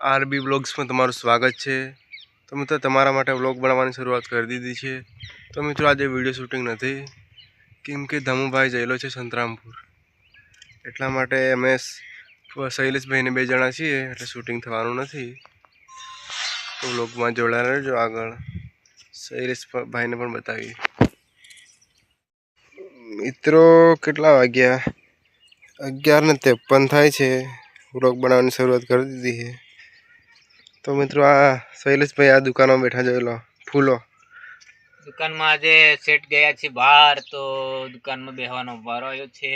RB બ્લોગ્સમાં તમારું સ્વાગત છે। તો મિત્રો તમારા માટે વ્લોગ બનાવવાની શરૂઆત કરી દીધી છે। તો મિત્રો આજે વિડીયો શૂટિંગ નથી, કેમ કે ધમુભાઈ જયેલો છે સંતરામપુર, એટલા માટે અમે શૈલેષભાઈને 2 જણા છીએ, એટલે શૂટિંગ થવાનું નથી। તો વ્લોગમાં જોડાયેલા રહેજો। આગળ શૈલેષભાઈને પણ બતાવીએ। મિત્રો કેટલા વાગ્યા? 11:53 થાય છે। વ્લોગ બનાવવાની શરૂઆત કરી દીધી છે। तो मित्रों आ शैलेष भाई आ दुकान में बैठा जो फूलो दुकान में आज सेट गया छे बाहर, तो दुकान में बेहवानो वारो आयो छे।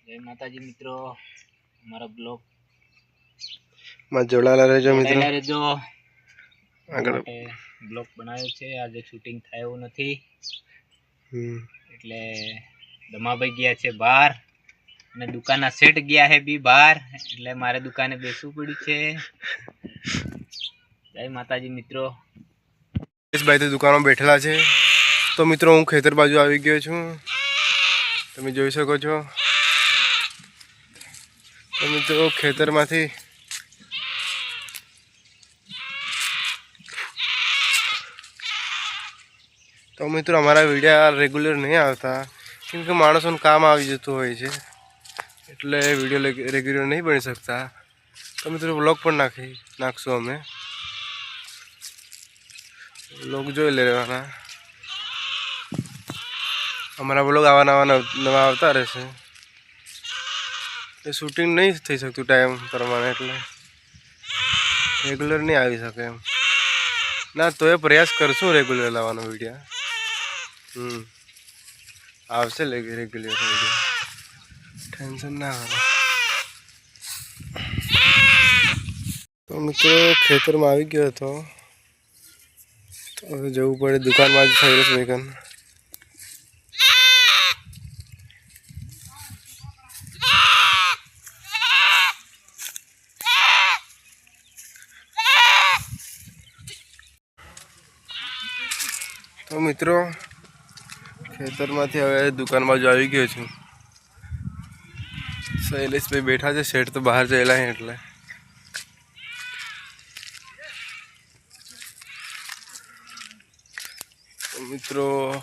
जय माताजी मित्रों, हमारा ब्लॉग में जोड़ाला रहेजो मित्रों। આગળ બ્લોગ બનાવ્યો છે। આજે શૂટિંગ થયું નથી, એટલે દમાભાઈ ગયા છે બહાર અને દુકાનના સેટ ગયા હે બી બહાર, એટલે મારે દુકાને બેસવું પડ્યું છે। जय माताजी मित्रों। इस भाई तो दुकान में बैठेला है। तो मित्रों हूँ खेतर बाजू आई गयो छूँ, तमे जोई सको छो। तो मित्रों खेतर में तो मित्रों हमारा वीडियो रेग्युलर नहीं आता, क्योंकि माणसों काम आ जतु होय छे, એટલે वीडियो रेग्युलर नहीं बनी सकता। तो मित्रों व्लॉग पर नाखशो अमे लोग जो ले लेवाना। हमारा ब्लॉग आवा नवा आवता रहेशे। शूटिंग नहीं थई सकतुं टाइम प्रमाणे, એટલે रेग्युलर नहीं આવી શકે એમ ना। तो ये प्रयास करशुं रेग्युलर लावવાનો विडियो। आवशे रेग्युलर विडियो, टेंशन ना हो। तो मित्रों खेतर में આવી ગયો હતો, तो હવે જવું પડે દુકાન માં શૈલેષ ભાઈ કન। तो मित्रों खेतर में हवे दुकान बाजू आई गयो छूँ। शैलेष भाई बैठा है, सेठ तो बहार जयेला है, એટલે मित्रों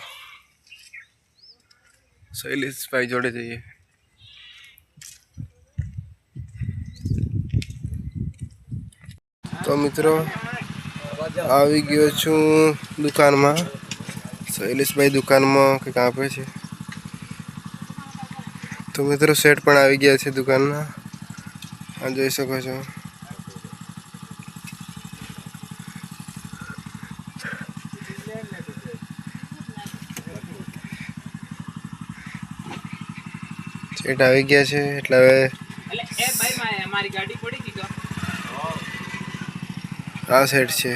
शैलेष भाई जोड़े जाइए। तो मित्रों આવી ગયો છું दुकान में। शैलेष भाई दुकान में કંઈક આપે છે। तो मित्रों सेट पण આવી ગયા છે दुकान में, आ જોઈ શકો છો। सेट આવી ગયા છે, એટલે હવે એ ભાઈ અમારી ગાડી પડી ગઈ તો આ સેટ છે।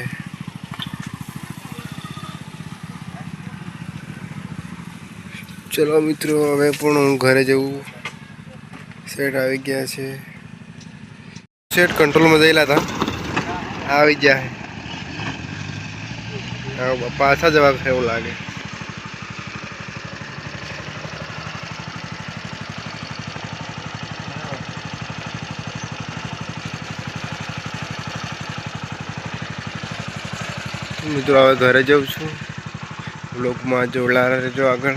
चलो मित्रों हवे पण हूँ घरे जवुं। सेट આવી ગયા છે। सेट कंट्रोल में जयेला था, આવી ગયા है। पाछा जवा એવું લાગે। मित्रों हवे घरे जाऊँ छूँ। ब्लॉग में जोड़ेला रहेजो। आगळ